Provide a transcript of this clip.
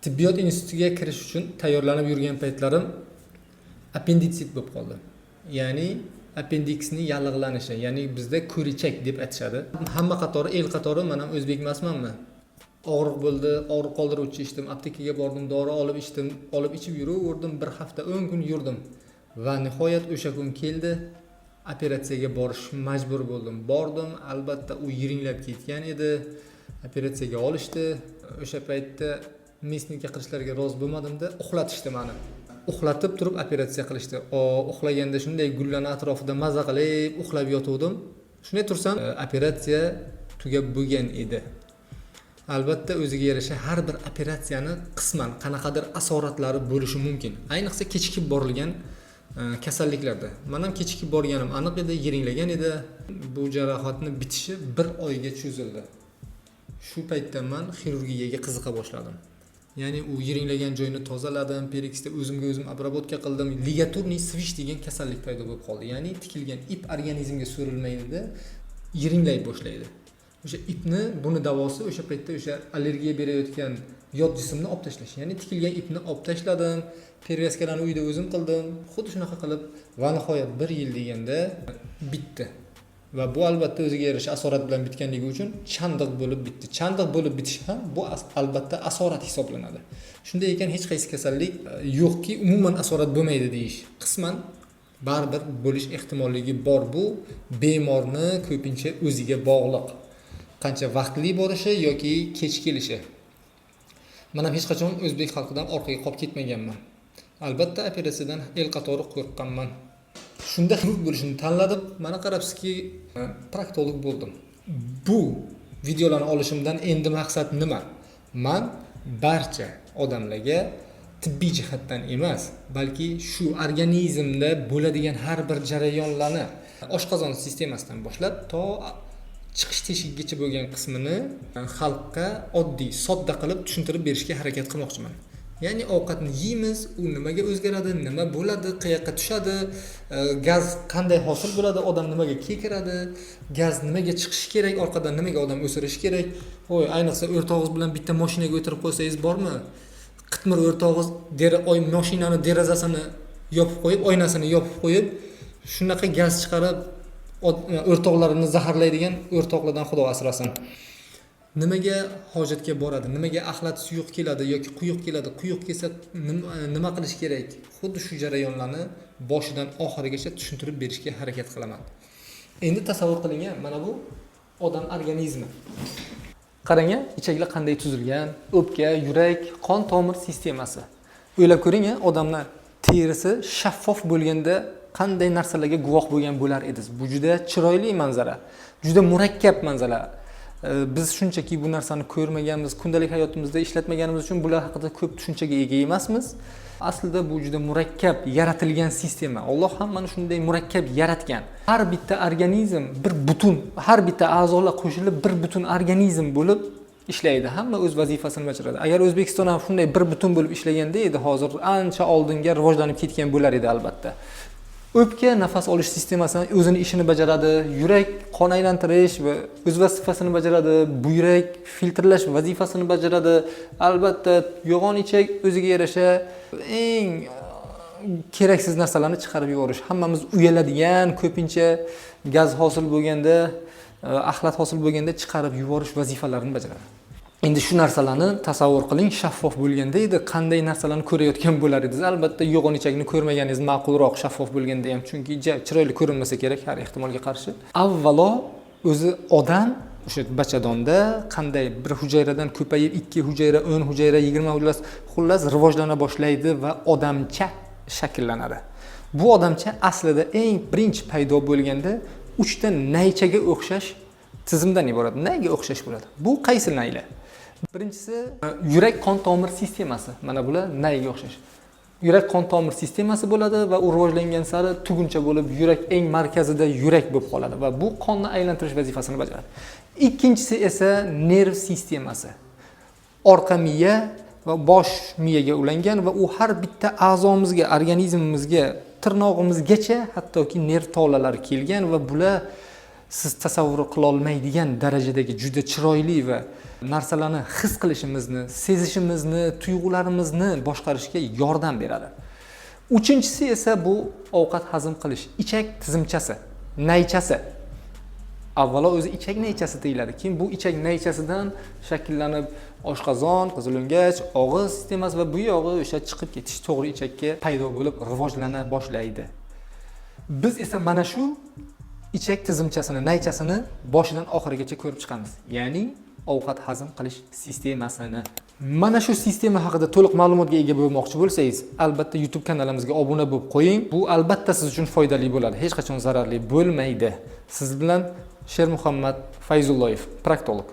Tibbiyot institutiga kirish uchun tayyorlanib yurgan paytlarim appenditsit bo'lib qoldi. Ya'ni appendiksning yallig'lanishi, ya'ni bizda ko'richak deb aytishadi. Hamma qatori, el qatori men ham o'zbek emasmanmi? Og'riq bo'ldi, og'riq qoldiruvchi ichdim, aptekaga bordim, dori olib ichdim, olib ichib yuraverdim, bir hafta 10 kun yurdim va nihoyat o'sha kun keldi. Operatsiyaga borish majbur bo'ldim. Bordim, albatta u yiringlab ketgan edi. Operatsiyaga olishdi. O'sha paytda mesnika qilishlariga rozi bo'lmadim-da, uxlatishdi meni. Uxlatib turib operatsiya qilishdi. Uxlaganda shunday gullani atrofida maza qilib uxlab yotuvdim. Shunday tursam, operatsiya tugab bo'lgan edi. Albatta o'ziga yarasha har bir operatsiyani qisman qanaqadir asoratlari bo'lishi mumkin. Ayniqsa kechikib borilgan kasalliklarda. Men ham kechikib borganim aniq edi, yiringlagan edi. Bu jarohatni bitishi 1 oyga cho'zildi. Shu paytda men xirurgiyaga qiziqa boshladim. Ya'ni u yiringlagan joyini tozaladim, periksda o'zimga o'zim obработка qildim. Ligaturniy svish degan kasallik paydo bo'lib qoldi. Ya'ni tikilgan ip organizmga so'rilmaydi-da, yiringlay boshlaydi. O'sha ipni, buni davosi o'sha paytda o'sha allergiya berayotgan yot jismni olib tashlash. Ya'ni tikilgan ipni olib tashladim, pervyaskalarni uyda o'zim qildim. Xuddi shunaqa qilib va nihoyat 1 yil deganda bitdi. Va bu albatta o'ziga yarasha asorat bilan bitganligi uchun chandiq bo'lib bitdi. Chandiq bo'lib bitish ham bu albatta asorat hisoblanadi. Shunday ekan hech qaysi kasallik yo'qki, umuman asorat bo'lmaydi deyish. Qisman baribir bo'lish ehtimolligi bor. Bu bemorni ko'pincha o'ziga bog'liq. Qancha vaqtli borishi yoki kech kelishi. Men ham hech qachon o'zbek xalqidan orqaga qolib ketmaganman. Albatta operatsiyadan el qatori qo'rqqanman. Shunda xirurg bo'lishni tanladim. Mana qarabsizki, proktolog bo'ldim. Bu videolarni olishimdan endi maqsad nima? Men barcha odamlarga tibbiy jihatdan emas, balki shu organizmda bo'ladigan har bir jarayonlarni oshqozon sistemasidan boshlab to chiqish teshigigacha bo'lgan qismini xalqqa oddiy, sodda qilib tushuntirib berishga harakat qilmoqchiman. Ya'ni ovqatni yeymiz, u nimaga o'zgaradi, nima bo'ladi, qayoqqa tushadi, gaz qanday hosil bo'ladi, odam nimaga kekiradi, gaz nimaga chiqishi kerak, orqadan nimaga odam o'sirishi kerak. Ayniqsa o'rtog'iz bilan bitta mashinaga o'tirib qo'ysangiz bormi? Qitmir o'rtog'iz mashinani derazasini yopib qo'yib, oynasini yopib qo'yib, shunaqa gaz chiqarib o'rtoqlarini zaharlaydigan o'rtoqlardan Xudo asrasin. Nimaga hojatga boradi, nimaga axlat suyuq keladi yoki quyuq keladi, quyuq kelsa nima qilish kerak? Xuddi shu jarayonlarni boshidan oxirigacha tushuntirib berishga harakat qilaman. Endi tasavvur qiling, mana bu odam organizmi. Qarang, ichaklar qanday tuzilgan, o'pka, yurak, qon tomir sistemasi. O'ylab ko'ring, odamlar terisi shaffof bo'lganda qanday narsalarga guvoh bo'lgan bo'lar edingiz. Bu juda chiroyli manzara, juda murakkab manzara. Biz shunchaki bu narsani ko'rmaganmiz, kundalik hayotimizda ishlatmaganimiz uchun bular haqida ko'p tushunchaga ega emasmiz. Aslida bu juda murakkab yaratilgan sistema. Alloh ham mana shunday murakkab yaratgan. Har bitta organizm bir butun, har bitta a'zolar qo'shilib bir butun organizm bo'lib ishlaydi. Hamma o'z vazifasini bajaradi. Agar O'zbekiston ham shunday bir butun bo'lib ishlaganda edi, hozir ancha oldinga rivojlanib ketgan bo'lar edi albatta. O'pka nafas olish sistemasini o'zini ishini bajaradi, yurak qon aylantirish va o'z vazifasini bajaradi, buyrak filtrlash vazifasini bajaradi. Albatta, yo'g'on ichak o'ziga yarasha eng keraksiz narsalarni chiqarib yuborish. Hammamiz uyaladigan, ko'pincha gaz hosil bo'lganda, axlat hosil bo'lganda chiqarib yuborish vazifalarini bajaradi. Endi shu narsalarni tasavvur qiling, shaffof bo'lganda edi, qanday narsalarni ko'rayotgan bo'lar edingiz. Albatta, yo'g'on ichakni ko'rmaganingiz ma'qulroq shaffof bo'lganda ham, chunki chiroyli ko'rinmasa kerak har ehtimolga qarshi. Avvalo, o'zi odam o'sha bachadonda qanday bir hujayradan ko'payib 2 hujayra, 10 hujayra, 20 hujayra, xullas rivojlana boshlaydi va odamcha shakllanadi. Bu odamcha aslida eng birinchi paydo bo'lganda 3 ta naychaga o'xshash tizimdan iborat. Nayga o'xshash bo'ladi? Bu qaysi naylar? Birinchisi yurak qon tomir sistemasi. Mana bular nayga o'xshash. Yurak qon tomir sistemasi bo'ladi va u rivojlangan sari tuguncha bo'lib, yurak eng markazida yurak bo'lib qoladi va bu qonni aylantirish vazifasini bajaradi. Ikkinchisi esa nerv sistemasi. Orqa miya va bosh miyaga ulangan va u har bitta a'zomizga, organizmimizga, tirnog'imizgacha hattoki nerv tolalari kelgan va bular siz tasavvur qila olmaydigan darajadagi juda chiroyli va narsalarni his qilishimizni, sezishimizni, tuyg'ularimizni boshqarishga yordam beradi. Uchinchisi esa bu ovqat hazm qilish, ichak tizimchasi, naychasi. Avvalo o'zi ichak naychasi deyiladi. Keyin bu ichak naychasidan shakllanib oshqozon, qizilo'ngach, og'iz sistemasi va bu yog'i o'sha chiqib ketish to'g'ri ichakka paydo bo'lib rivojlana boshlaydi. Biz esa mana shu ichak tizimchasini, naychasini boshidan oxirigacha ko'rib chiqamiz. Ya'ni ovqat hazm qilish sistemasini. Mana shu sistema haqida to'liq ma'lumotga ega bo'lmoqchi bo'lsangiz, albatta YouTube kanalimizga obuna bo'lib qo'ying. Bu albatta siz uchun foydali bo'ladi, hech qachon zararli bo'lmaydi. Siz bilan Shermuhammad Fayzulloyev, proktolog.